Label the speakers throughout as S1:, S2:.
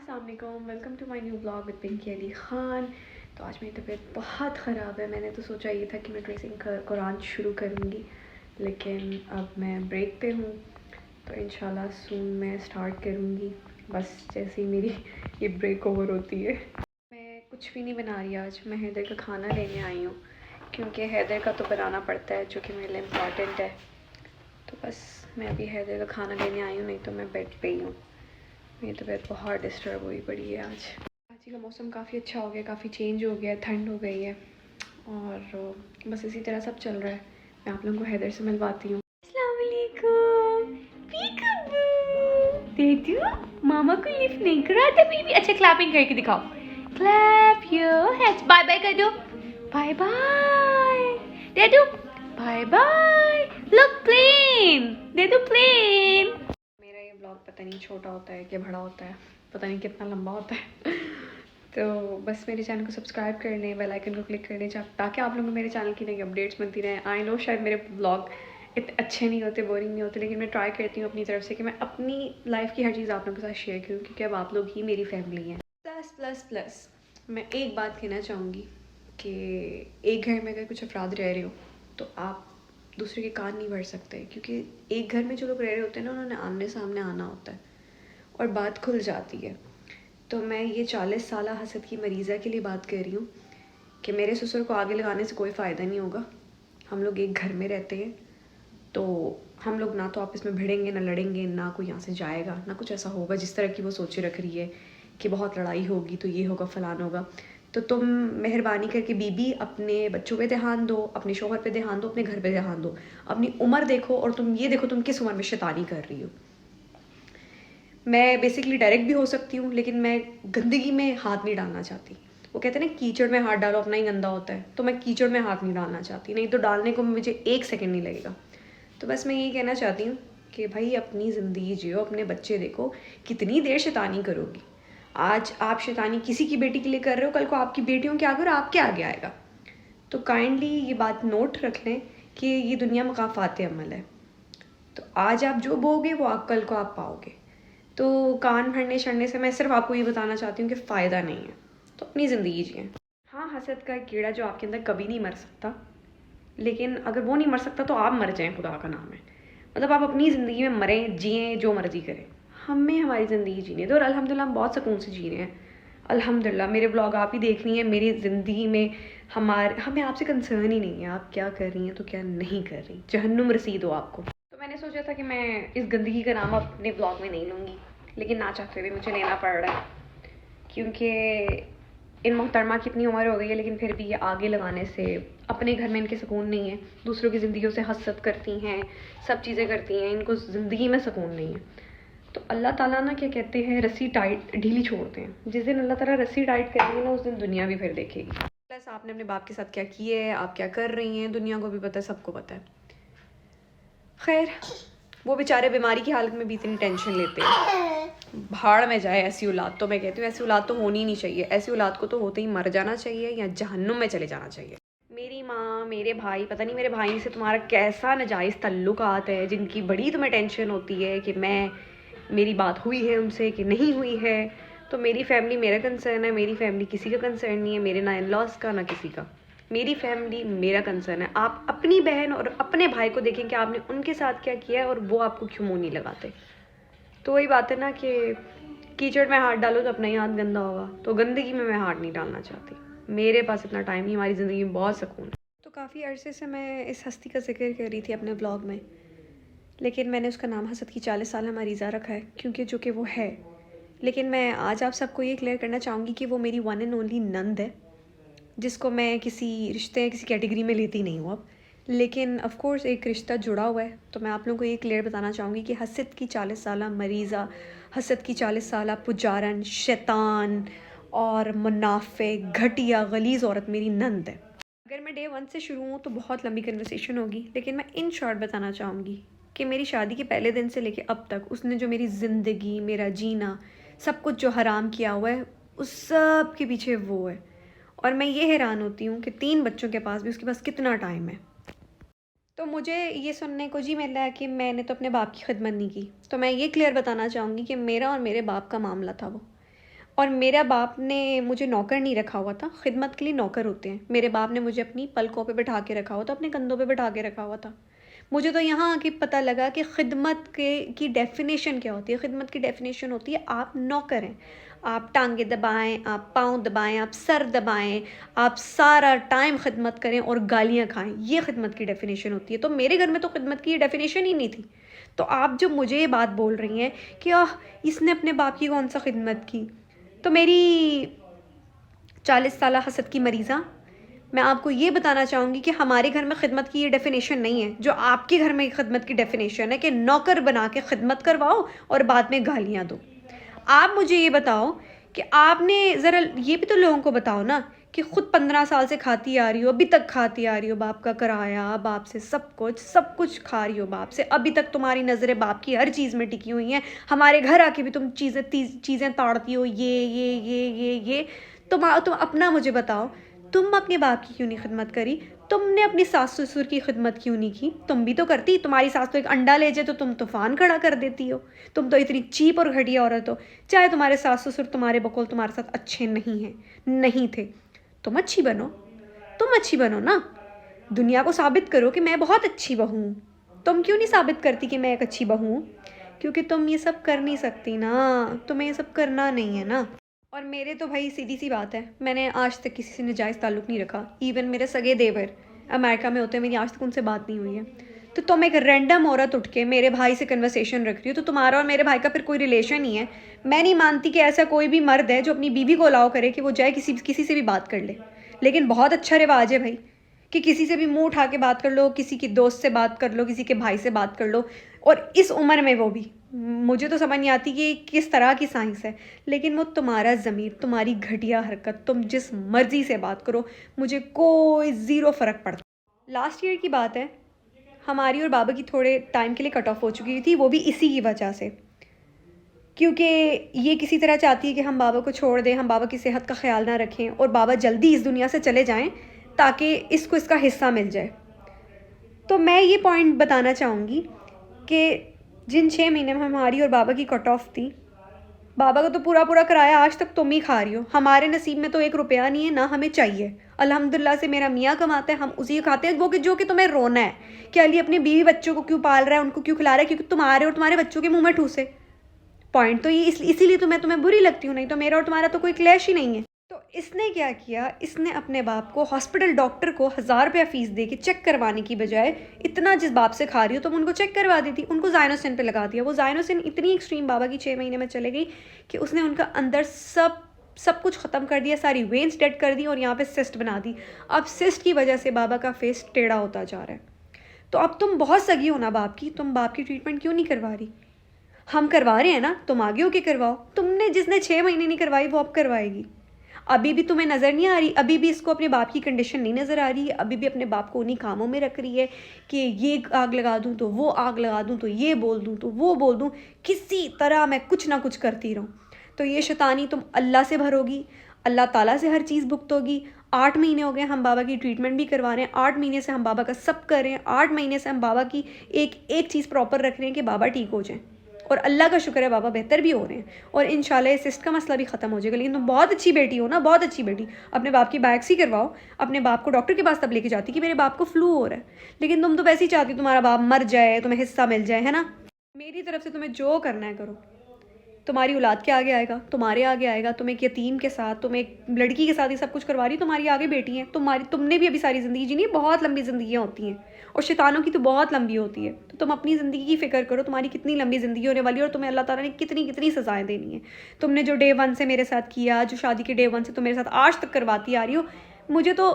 S1: अस्सलाम वालेकुम, welcome to my new blog with Pinky Ali Khan. तो आज मेरी तबीयत बहुत ख़राब है। मैंने तो सोचा ये था कि मैं ट्रेसिंग कुरान शुरू करूँगी, लेकिन अब मैं ब्रेक पे हूँ, तो इंशाल्लाह सून मैं स्टार्ट करूँगी बस जैसे ही मेरी ये ब्रेक ओवर होती है। मैं कुछ भी नहीं बना रही आज, मैं हैदर का खाना लेने आई हूँ क्योंकि हैदर का तो बनाना पड़ता है जो कि मेरे लिए इम्पॉर्टेंट है। तो बस मैं अभी हैदर का खाना लेने आई हूँ, नहीं तो मैं बेड पे ही हूँ। मेरी तबीयत बहुत डिस्टर्ब हुई पड़ी है आज। कराची का मौसम काफ़ी अच्छा हो गया, काफ़ी चेंज हो गया, ठंड हो गई है और बस इसी तरह सब चल रहा है। मैं आप लोगों को हैदर से मिलवाती हूँ। अस्सलाम वालेकुम पीकू देदू, मामा को लिफ्ट नहीं करा था बेबी। अच्छा क्लैपिंग करके दिखाओ, clap your hands, bye bye कर दो, बाय बाय देदू, बाय बाय। लुक प्लेन देदू, प्लेन। मेरा ये ब्लॉग पता नहीं छोटा होता है कि बड़ा होता है, पता नहीं कितना लंबा होता है। तो बस मेरे चैनल को सब्सक्राइब कर लें, बेल आइकन को क्लिक कर लें ताकि आप लोगों को मेरे चैनल की नई अपडेट्स मिलती रहें। आई नो शायद मेरे ब्लॉग इतने अच्छे नहीं होते, बोरिंग नहीं होते, लेकिन मैं ट्राई करती हूँ अपनी तरफ से कि मैं अपनी लाइफ की हर चीज़ आप लोगों के साथ शेयर करूँ, क्योंकि अब आप लोग ही मेरी फैमिली हैं। प्लस प्लस प्लस मैं एक बात कहना चाहूँगी कि एक घर में अगर कुछ अफराद रह रहे हो तो आप दूसरे के कान नहीं भर सकते, क्योंकि एक घर में जो लोग रह रहे होते हैं ना, उन्होंने आमने सामने आना होता है और बात खुल जाती है। तो मैं ये 40 साल हसद की मरीज़ा के लिए बात कर रही हूँ कि मेरे ससुर को आगे लगाने से कोई फ़ायदा नहीं होगा। हम लोग एक घर में रहते हैं, तो हम लोग ना तो आपस में भिड़ेंगे, ना लड़ेंगे, ना कोई यहाँ से जाएगा, ना कुछ ऐसा होगा जिस तरह की वो सोचे रख रही है कि बहुत लड़ाई होगी तो ये होगा फलान होगा। तो तुम मेहरबानी करके बीबी अपने बच्चों पे ध्यान दो, अपने शोहर पे ध्यान दो, अपने घर पे ध्यान दो, अपनी उम्र देखो और तुम ये देखो तुम किस उम्र में शैतानी कर रही हो। मैं बेसिकली डायरेक्ट भी हो सकती हूँ, लेकिन मैं गंदगी में हाथ नहीं डालना चाहती। वो कहते हैं ना कीचड़ में हाथ डालो अपना ही गंदा होता है, तो मैं कीचड़ में हाथ नहीं डालना चाहती, नहीं तो डालने को मुझे 1 सेकंड नहीं लगेगा। तो बस मैं यही कहना चाहती हूँ कि भाई अपनी ज़िंदगी जियो, अपने बच्चे देखो, कितनी देर शैतानी करोगी। आज आप शैतानी किसी की बेटी के लिए कर रहे हो, कल को आपकी बेटियों के आगे और आपके आगे आएगा। तो काइंडली ये बात नोट रख लें कि ये दुनिया मकाफ़ात अमल है, तो आज आप जो बोगे वो आप कल को आप पाओगे। तो कान भरने छड़ने से मैं सिर्फ आपको ये बताना चाहती हूँ कि फ़ायदा नहीं है, तो अपनी ज़िंदगी जिए। हाँ, हसद का एक कीड़ा जो आपके अंदर कभी नहीं मर सकता, लेकिन अगर वो नहीं मर सकता तो आप मर जाएं, खुदा का नाम है। मतलब आप अपनी ज़िंदगी में मरें, जिएँ, जो मर्ज़ी करें, हमें हमारी ज़िंदगी जीने दो और अल्हम्दुलिल्लाह हम बहुत सुकून से जी रहे हैं। अल्हम्दुलिल्लाह मेरे ब्लॉग आप ही देख रही हैं, मेरी ज़िंदगी में हमें आपसे कंसर्न ही नहीं है आप क्या कर रही हैं तो क्या नहीं कर रही, जहन्नुम रसीद हो आपको। तो मैंने सोचा था कि मैं इस गंदगी का नाम अपने ब्लॉग में नहीं लूँगी, लेकिन ना चाहते हुए मुझे लेना पड़ रहा है, क्योंकि इन मोहतरमा की इतनी उम्र हो गई है, लेकिन फिर भी ये आगे लगाने से अपने घर में इनके सुकून नहीं है, दूसरों की ज़िंदगियों से हसद करती हैं, सब चीज़ें करती हैं, इनको ज़िंदगी में सुकून नहीं है। तो अल्लाह ताला ना क्या कहते हैं, रस्सी टाइट ढीली छोड़ते हैं। जिस दिन अल्लाह ताला रस्सी टाइट करेंगे ना, उस दिन दुनिया भी फिर देखेगी। प्लस आपने अपने बाप के साथ क्या किया है, आप क्या कर रही हैं, दुनिया को भी पता है, सबको पता है। खैर, वो बेचारे बीमारी की हालत में भी इतनी टेंशन लेते हैं। भाड़ में जाए ऐसी औलाद, तो मैं कहती हूँ ऐसी औलाद तो होनी नहीं चाहिए। ऐसी औलाद को तो होते ही मर जाना चाहिए या जहन्नुम में चले जाना चाहिए। मेरी माँ, मेरे भाई, पता नहीं मेरे भाई से तुम्हारा कैसा नाजायज़ तल्लुकात है, जिनकी बड़ी तुम्हें टेंशन होती है कि मेरी बात हुई है उनसे कि नहीं हुई है। तो मेरी फैमिली मेरा कंसर्न है, मेरी फैमिली किसी का कंसर्न नहीं है, मेरे ना इन लॉज का ना किसी का। मेरी फैमिली मेरा कंसर्न है। आप अपनी बहन और अपने भाई को देखें कि आपने उनके साथ क्या किया है और वो आपको क्यों मुँह नहीं लगाते। तो वही बात है ना कि कीचड़ में हाथ डालो तो अपना ही हाथ गंदा होगा, तो गंदगी में मैं हाथ नहीं डालना चाहती। मेरे पास इतना टाइम नहीं, हमारी ज़िंदगी में बहुत सुकून है। तो काफ़ी अरसे से मैं इस हस्ती का जिक्र कर रही थी अपने ब्लॉग में, लेकिन मैंने उसका नाम हसद की 40 साल मरीज़ा रखा है, क्योंकि जो कि वो है। लेकिन मैं आज आप सबको ये क्लियर करना चाहूँगी कि वो मेरी वन एंड ओनली नंद है, जिसको मैं किसी रिश्ते किसी कैटेगरी में लेती नहीं हूँ अब, लेकिन ऑफ़ कोर्स एक रिश्ता जुड़ा हुआ है। तो मैं आप लोगों को ये क्लियर बताना चाहूँगी कि हसद की 40 साल मरीज़ा, हसद की 40 साल पुजारन, शैतान और मुनाफे, घटिया गलीज़ औरत मेरी नंद है। अगर मैं डे 1 से शुरू हूँ तो बहुत लंबी कन्वर्सेशन होगी, लेकिन मैं इन शॉर्ट बताना चाहूँगी कि मेरी शादी के पहले दिन से लेके अब तक उसने जो मेरी ज़िंदगी, मेरा जीना, सब कुछ जो हराम किया हुआ है, उस सब के पीछे वो है। और मैं ये हैरान होती हूँ कि 3 बच्चों के पास भी उसके पास कितना टाइम है। तो मुझे ये सुनने को जी मिल रहा है कि मैंने तो अपने बाप की खिदमत नहीं की। तो मैं ये क्लियर बताना चाहूँगी कि मेरा और मेरे बाप का मामला था वो। और मेरा बाप ने मुझे नौकर नहीं रखा हुआ था, खिदमत के लिए नौकर होते हैं। मेरे बाप ने मुझे अपनी पलकों पे बिठा के रखा हुआ था, अपने कंधों पे बिठा के रखा हुआ था। मुझे तो यहाँ आके पता लगा कि खिदमत के की डेफिनेशन क्या होती है। खिदमत की डेफिनेशन होती है आप नौकर हैं, आप टांगे दबाएं, आप पाँव दबाएं, आप सर दबाएं, आप सारा टाइम खिदमत करें और गालियाँ खाएं। ये खिदमत की डेफिनेशन होती है। तो मेरे घर में तो खिदमत की डेफिनेशन ही नहीं थी। तो आप जो मुझे ये बात बोल रही हैं कि इसने अपने बाप की कौन सा खिदमत की, तो मेरी 40 साल हसद की मरीज़ा, मैं आपको ये बताना चाहूँगी कि हमारे घर में खिदमत की ये डेफिनेशन नहीं है जो आपके घर में खिदमत की डेफिनेशन है कि नौकर बना के खिदमत करवाओ और बाद में गालियाँ दो। आप मुझे ये बताओ कि आपने ज़रा ये भी तो लोगों को बताओ ना कि ख़ुद 15 साल से खाती आ रही हो, अभी तक खाती आ रही हो, बाप का किराया, बाप से सब कुछ खा रही हो बाप से, अभी तक तुम्हारी नज़रें बाप की हर चीज़ में टिकी हुई हैं। हमारे घर आके भी तुम चीज़ें ताड़ती हो, ये। तुम अपना मुझे बताओ, तुम अपने बाप की क्यों नहीं खिदमत करी? तुमने अपनी सास ससुर की खिदमत क्यों नहीं की? तुम भी तो करती। तुम्हारी सास तो एक अंडा ले जाए तो तुम तूफान खड़ा कर देती हो। तुम तो इतनी चीप और घटिया औरत हो। चाहे तुम्हारे सास ससुर तुम्हारे बकौल तुम्हारे साथ अच्छे नहीं हैं, नहीं थे, तुम अच्छी बनो, तुम अच्छी बनो ना। दुनिया को साबित करो कि मैं बहुत अच्छी बहू हूँ। तुम क्यों नहीं साबित करती कि मैं एक अच्छी बहू हूँ? क्योंकि तुम ये सब कर नहीं सकती ना, तुम्हें ये सब करना नहीं है ना। और मेरे तो भाई सीधी सी बात है, मैंने आज तक किसी से नाजायज़ ताल्लुक़ नहीं रखा। इवन मेरे सगे देवर अमेरिका में होते हैं, मेरी आज तक उनसे बात नहीं हुई है। तो तुम एक रैंडम औरत उठ के मेरे भाई से कन्वर्सेशन रख रही हो, तो तुम्हारा और मेरे भाई का फिर कोई रिलेशन नहीं है। मैं नहीं मानती कि ऐसा कोई भी मर्द है जो अपनी बीवी को अलाउ करे कि वो जाए किसी से भी बात कर ले। लेकिन बहुत अच्छा रिवाज है भाई कि किसी से भी मुंह उठा के बात कर लो, किसी की दोस्त से बात कर लो, किसी के भाई से बात कर लो, और इस उम्र में वो भी। मुझे तो समझ नहीं आती कि किस तरह की साइंस है, लेकिन वो तुम्हारा ज़मीर, तुम्हारी घटिया हरकत, तुम जिस मर्ज़ी से बात करो, मुझे कोई ज़ीरो फ़र्क पड़ता। लास्ट ईयर की बात है, हमारी और बाबा की थोड़े टाइम के लिए कट ऑफ हो चुकी थी, वो भी इसी की वजह से, क्योंकि ये किसी तरह चाहती है कि हम बाबा को छोड़ दें, हम बाबा की सेहत का ख्याल ना रखें और बाबा जल्दी इस दुनिया से चले जाएं ताकि इसको इसका हिस्सा मिल जाए। तो मैं ये पॉइंट बताना चाहूँगी कि जिन 6 महीने में हमारी और बाबा की कट ऑफ थी, बाबा का तो पूरा किराया आज तक तुम ही खा रही हो। हमारे नसीब में तो 1 रुपया नहीं है, ना हमें चाहिए। अल्हम्दुलिल्लाह से मेरा मियाँ कमाते हैं, हम उसी को खाते हैं। वो कि जो कि तुम्हें रोना है कि अली अपनी बीवी बच्चों को क्यों पाल रहा है, उनको क्यों खिला रहा है, क्योंकि तुम्हारे और तुम्हारे बच्चों के मुँह में ठूसे। पॉइंट तो ये इसीलिए तो मैं तुम्हें बुरी लगती हूँ, नहीं तो मेरा और तुम्हारा तो कोई क्लैश ही नहीं है। तो इसने क्या किया, इसने अपने बाप को हॉस्पिटल डॉक्टर को 1000 रुपया फ़ीस दे के चेक करवाने की बजाय, इतना जिस बाप से खा रही हो तुम उनको चेक करवा दी थी, उनको ज़ाइनोसिन पे लगा दिया। वो ज़ाइनोसिन इतनी एक्सट्रीम बाबा की 6 महीने में चले गई कि उसने उनका अंदर सब कुछ ख़त्म कर दिया, सारी वेन्स डेड कर दी और यहाँ पे सिस्ट बना दी। अब सिस्ट की वजह से बाबा का फेस टेढ़ा होता जा रहा है। तो अब तुम बहुत सगी हो ना बाप की, तुम बाप की ट्रीटमेंट क्यों नहीं करवा रही? हम करवा रहे हैं ना, तुम आगे होके करवाओ। तुमने जिसने 6 महीने नहीं करवाई वो अब करवाएगी। अभी भी तुम्हें नज़र नहीं आ रही, अभी भी इसको अपने बाप की कंडीशन नहीं नज़र आ रही है, अभी भी अपने बाप को उन्हीं कामों में रख रही है कि ये आग लगा दूँ तो वो आग लगा दूँ, तो ये बोल दूँ तो वो बोल दूँ, किसी तरह मैं कुछ ना कुछ करती रहूँ। तो ये शैतानी तुम अल्लाह से भरोगी, अल्लाह ताला से हर चीज़ भुगतोगी। 8 महीने हो गए हम बाबा की ट्रीटमेंट भी करवा रहे हैं, 8 महीने से हम बाबा का सब कर रहे हैं, 8 महीने से हम बाबा की एक चीज़ प्रॉपर रख रहे हैं कि बाबा ठीक हो जाएँ। और अल्लाह का शुक्र है बाबा बेहतर भी हो रहे हैं और इंशाल्लाह सिस्ट का मसला भी ख़त्म हो जाएगा। लेकिन तुम बहुत अच्छी बेटी हो ना, बहुत अच्छी बेटी। अपने बाप की बायोप्सी करवाओ, अपने बाप को डॉक्टर के पास तब लेके जाती कि मेरे बाप को फ्लू हो रहा है, लेकिन तुम तो वैसे ही चाहती तुम्हारा बाप मर जाए, तुम्हें हिस्सा मिल जाए, है ना। मेरी तरफ से तुम्हें जो करना है करो। तुम्हारी औलाद के आगे आएगा, तुम्हारे आगे आएगा, तुम एक यतीम के साथ, तुम एक लड़की के साथ ये सब कुछ करवा रही, तुम्हारी आगे बेटी है, तुमने भी अभी सारी ज़िंदगी जीनी है। बहुत लंबी ज़िंदगियाँ होती हैं और शैतानों की तो बहुत लंबी होती है। तो तुम अपनी ज़िंदगी की फ़िक्र करो, तुम्हारी कितनी लंबी ज़िंदगी होने वाली है और तुम्हें अल्लाह ताला ने कितनी सज़ाएँ देनी है। तुमने जो डे 1 से मेरे साथ किया, जो शादी के डे 1 से तुम मेरे साथ आज तक करवाती आ रही हो, मुझे तो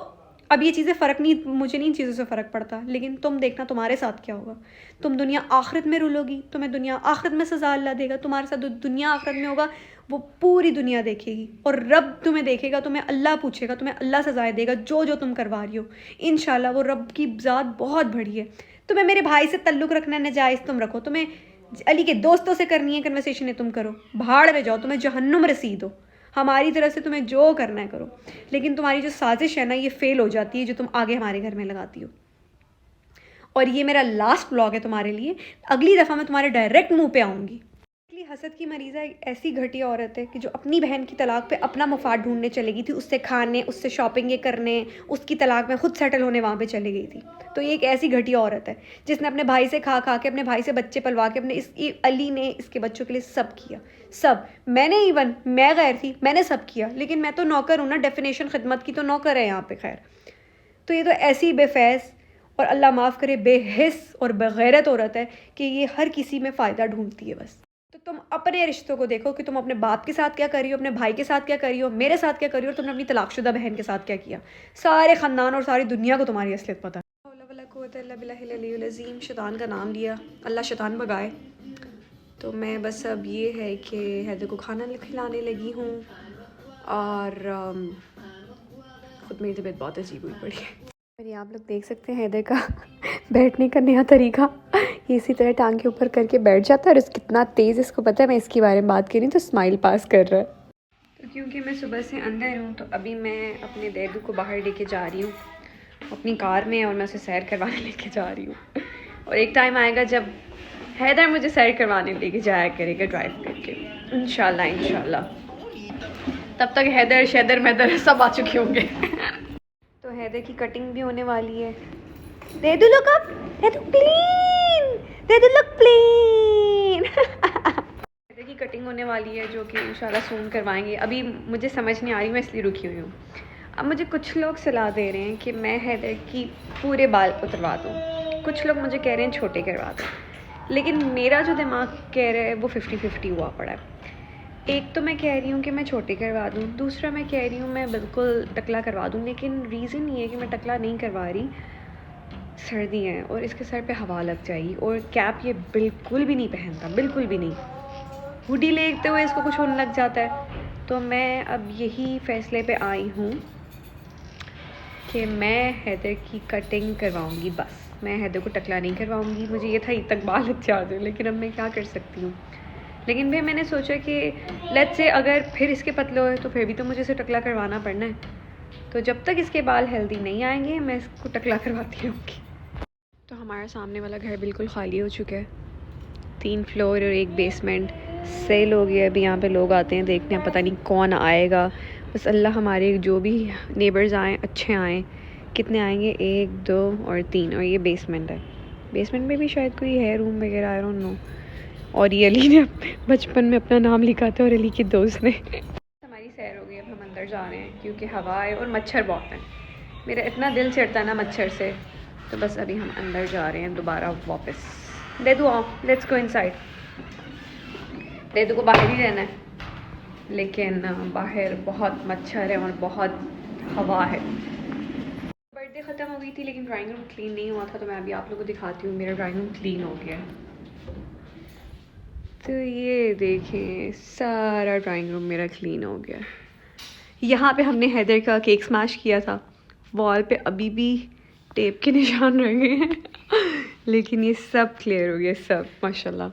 S1: अब ये चीज़ें फ़र्क नहीं, मुझे नहीं इन चीज़ों से फ़र्क पड़ता। लेकिन तुम देखना तुम्हारे साथ क्या होगा। तुम दुनिया आखिरत में रुलोगी, तुम्हें दुनिया आखिरत में सज़ा अल्लाह देगा। तुम्हारे साथ दुनिया आखिरत में होगा, वो पूरी दुनिया देखेगी और रब तुम्हें देखेगा, तुम्हें अल्लाह पूछेगा, तुम्हें अल्लाह सज़ाएँ देगा जो तुम करवा रही हो। इंशाल्लाह वो रब की ज़ात बहुत बड़ी है। तुम्हें मेरे भाई से तल्लुक़ रखना नाजायज़ तुम रखो, तुम्हें अली के दोस्तों से करनी है कन्वर्सेशन तुम करो, भाड़ में जाओ, तुम्हें जहन्नुम रसीद हो। हमारी तरफ से तुम्हें जो करना है करो, लेकिन तुम्हारी जो साजिश है ना, ये फ़ेल हो जाती है जो तुम आगे हमारे घर में लगाती हो। और ये मेरा लास्ट व्लॉग है तुम्हारे लिए। अगली दफ़ा मैं तुम्हारे डायरेक्ट मुंह पे आऊँगी। एक्चुअली हसद की मरीज़ा एक ऐसी घटिया औरत है कि जो अपनी बहन की तलाक पे अपना मफाद ढूंढने चली गई थी, उससे खाने, उससे शॉपिंग करने, उसकी तलाक में खुद सेटल होने वहाँ पे चली गई थी। तो ये एक ऐसी घटिया औरत है जिसने अपने भाई से खा खा के, अपने भाई से बच्चे पलवा के, अपने अली ने इसके बच्चों के लिए सब किया, सब। मैंने इवन, मैं गैर थी, मैंने सब किया, लेकिन मैं तो नौकर हूँ ना, डेफिनेशन खिदमत की तो नौकर है यहाँ पे। खैर, तो ये तो ऐसी बेफैज़ और अल्लाह माफ़ करे बेहिस और बेगैरत औरत है कि ये हर किसी में फ़ायदा ढूंढती है बस। तो तुम अपने रिश्तों को देखो कि तुम अपने बाप के साथ क्या कर रही हो, अपने भाई के साथ क्या कर रही हो, मेरे साथ क्या कर रही हो, और तुमने अपनी तलाकशुदा बहन के साथ क्या किया। सारे ख़ानदान और सारी दुनिया को तुम्हारी असलियत पता है। शैतान का नाम लिया, अल्लाह शैतान भगाए। तो मैं बस अब ये है कि हैदर को खाना खिलाने लगी हूँ और खुद मेरी तबीयत बहुत अजीब हुई पड़ी है। और आप लोग देख सकते हैं हैदर का बैठने का नया तरीका। ये इसी तरह टांग के ऊपर करके बैठ जाता है और कितना तेज़ इसको पता है मैं इसके बारे में बात कर रही हूँ तो स्माइल पास कर रहा है। तो क्योंकि मैं सुबह से अंदर हूँ तो अभी मैं अपने दैदू को बाहर लेके जा रही हूँ अपनी कार में, और मैं उसे सैर करवाने लेके जा रही हूँ। और एक टाइम आएगा जब हैदर मुझे सैर करवाने लेके जाया करेगा ड्राइव करके, इंशाल्लाह इंशाल्लाह। तब तक हैदर शैदर मैदर सब आ चुके होंगे। तो हैदर की कटिंग भी होने वाली है। देदू लुक अप, देदू क्लीन, देदू लुक क्लीन। हैदर की कटिंग होने वाली है जो कि इंशाल्लाह सून करवाएंगे। अभी मुझे समझ नहीं आ रही, मैं इसलिए रुकी हुई हूँ। अब मुझे कुछ लोग सलाह दे रहे हैं कि मैं हैदर की पूरे बाल उतरवा दूँ, कुछ लोग मुझे कह रहे हैं छोटे करवा दूँ, लेकिन मेरा जो दिमाग कह रहा है वो 50-50 हुआ पड़ा है। एक तो मैं कह रही हूँ कि मैं छोटे करवा दूँ, दूसरा मैं कह रही हूँ मैं बिल्कुल टकला करवा दूँ। लेकिन रीज़न ये है कि मैं टकला नहीं करवा रही, सर्दी है और इसके सर पे हवा लग जाएगी, और कैप ये बिल्कुल भी नहीं पहनता, बिल्कुल भी नहीं। हुडी लेते हुए इसको कुछ होने लग जाता है। तो मैं अब यही फ़ैसले पे आई हूँ कि मैं हैदर की कटिंग करवाऊँगी बस। मैं हैदर को टकला नहीं करवाऊँगी। मुझे ये था ईद तक बाल अच्छा दे, लेकिन अब मैं क्या कर सकती हूँ। लेकिन फिर मैंने सोचा कि लेट्स से अगर फिर इसके पतले हुए तो फिर भी तो मुझे इसे टकला करवाना पड़ना है। तो जब तक इसके बाल हेल्दी नहीं आएंगे मैं इसको टकला करवाती रहूँगी। तो हमारा सामने वाला घर बिल्कुल खाली हो चुका है, 3 फ्लोर और 1 बेसमेंट सेल हो गया। अभी यहाँ पे लोग आते हैं देखने, पता नहीं कौन आएगा। बस अल्लाह हमारे जो भी नेबर्स आएँ अच्छे आएँ। कितने आएंगे, 1 2 और 3, और ये बेसमेंट है। बेसमेंट में भी शायद कोई है रूम वगैरह, आई डोंट नो। और ये अली ने बचपन में अपना नाम लिखा था और अली के दोस्त ने। हमारी सैर हो गई, अब हम अंदर जा रहे हैं क्योंकि हवा है और मच्छर बहुत है। मेरा इतना दिल चिढ़ता है ना मच्छर से। तो बस अभी हम अंदर जा रहे हैं दोबारा वापस। देदू आओ, लेट्स गो इनसाइड। देदू को बाहर ही रहना है, लेकिन बाहर बहुत मच्छर है और बहुत हवा है। बर्थडे ख़त्म हो गई थी लेकिन ड्राइंग रूम क्लीन नहीं हुआ था, तो मैं अभी आप लोगों को दिखाती हूँ। मेरा ड्राइंग रूम क्लीन हो गया है। तो ये देखें, सारा ड्राइंग रूम मेरा क्लीन हो गया। यहाँ पे हमने हैदर का केक स्मैश किया था, वॉल पे अभी भी टेप के निशान रह गए हैं। लेकिन ये सब क्लियर हो गया, सब माशाल्लाह।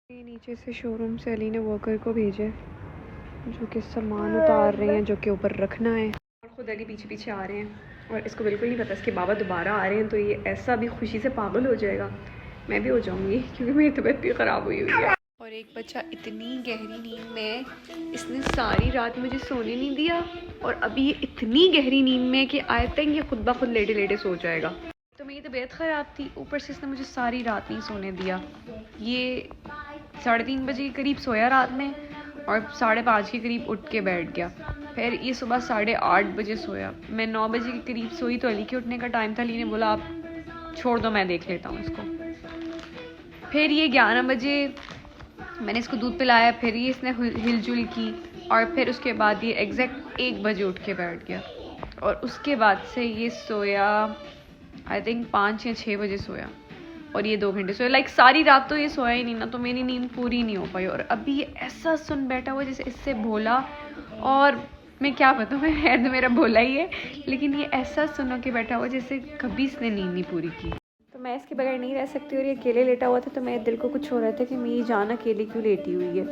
S1: नीचे से शोरूम से अली ने वर्कर को भेजा जो कि सामान उतार रहे हैं, जो कि ऊपर रखना है। और ख़ुद अली पीछे पीछे आ रहे हैं और इसको बिल्कुल नहीं पता इसके बाबा दोबारा आ रहे हैं। तो ये ऐसा भी खुशी से पागल हो जाएगा, मैं भी हो जाऊंगी क्योंकि मेरी तबीयत भी ख़राब हुई हुई है। और एक बच्चा इतनी गहरी नींद में, इसने सारी रात मुझे सोने नहीं दिया, और अभी ये इतनी गहरी नींद में कि आई थिंक ये खुद ब खुद लेटे लेटे सो जाएगा। तो मेरी तबीयत ख़राब थी, ऊपर से इसने मुझे सारी रात नहीं सोने दिया। ये 3:30 बजे के करीब सोया रात में और 5:30 के करीब उठ के बैठ गया। फिर ये सुबह 8:30 बजे सोया। मैं 9 बजे के करीब सोई तो अली के उठने का टाइम था। अली ने बोला आप छोड़ दो, मैं देख लेता हूँ इसको। फिर ये 11 बजे मैंने इसको दूध पिलाया, फिर ये इसने हिलजुल की, और फिर उसके बाद ये एग्जैक्ट 1 बजे उठ के बैठ गया। और उसके बाद से ये सोया आई थिंक 5 या 6 बजे सोया, और ये 2 घंटे सोया। लाइक सारी रात तो ये सोया ही नहीं ना, तो मेरी नींद पूरी नहीं हो पाई। और अभी ये ऐसा सुन बैठा हुआ जैसे इससे भोला, और मैं क्या बताऊँ, मैं है तो मेरा भोला ही है, लेकिन ये ऐसा सुनो के बैठा हुआ जैसे कभी इसने नींद नहीं पूरी की। तो मैं इसके बगैर नहीं रह सकती, और ये अकेले लेटा हुआ था तो मेरे दिल को कुछ हो रहा था कि मेरी जान अकेले क्यों लेटी हुई है।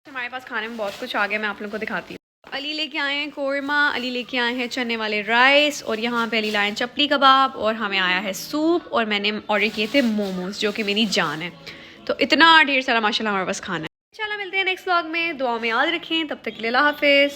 S1: हमारे पास खाने में बहुत कुछ आ गया, मैं आप लोगों को दिखाती हूँ। अली लेके आए हैं कोरमा, अली लेके आए हैं चने वाले राइस, और यहाँ पे अली लाए हैं चपली कबाब, और हमें आया है सूप, और मैंने ऑर्डर किए थे मोमोज जो कि मेरी जान है। तो इतना ढेर सारा माशाल्लाह हमारे पास खाना है। इंशाल्लाह मिलते हैं नेक्स्ट व्लॉग में, दुआ में याद रखें, तब तक के लिए अल्लाह हाफिज़।